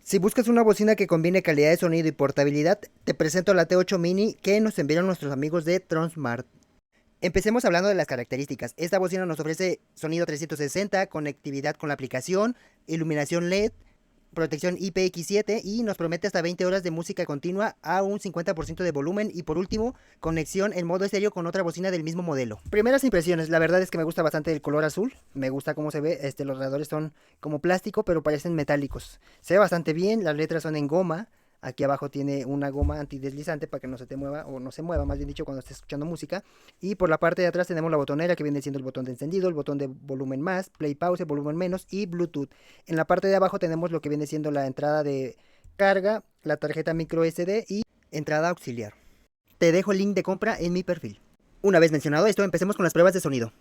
Si buscas una bocina que combine calidad de sonido y portabilidad, te presento la T8 Mini que nos enviaron nuestros amigos de Tronsmart. Empecemos hablando de las características. Esta bocina nos ofrece sonido 360, conectividad con la aplicación, iluminación LED, protección IPX7 y nos promete hasta 20 horas de música continua a un 50% de volumen y por último, conexión en modo estéreo con otra bocina del mismo modelo. Primeras impresiones, la verdad es que me gusta bastante el color azul, me gusta cómo se ve, los radiadores son como plástico pero parecen metálicos. Se ve bastante bien, las letras son en goma. Aquí abajo tiene una goma antideslizante para que no se te mueva o no se mueva, más bien dicho, cuando estés escuchando música. Y por la parte de atrás tenemos la botonera que viene siendo el botón de encendido, el botón de volumen más, play pause, volumen menos y Bluetooth. En la parte de abajo tenemos lo que viene siendo la entrada de carga, la tarjeta micro SD y entrada auxiliar. Te dejo el link de compra en mi perfil. Una vez mencionado esto, empecemos con las pruebas de sonido.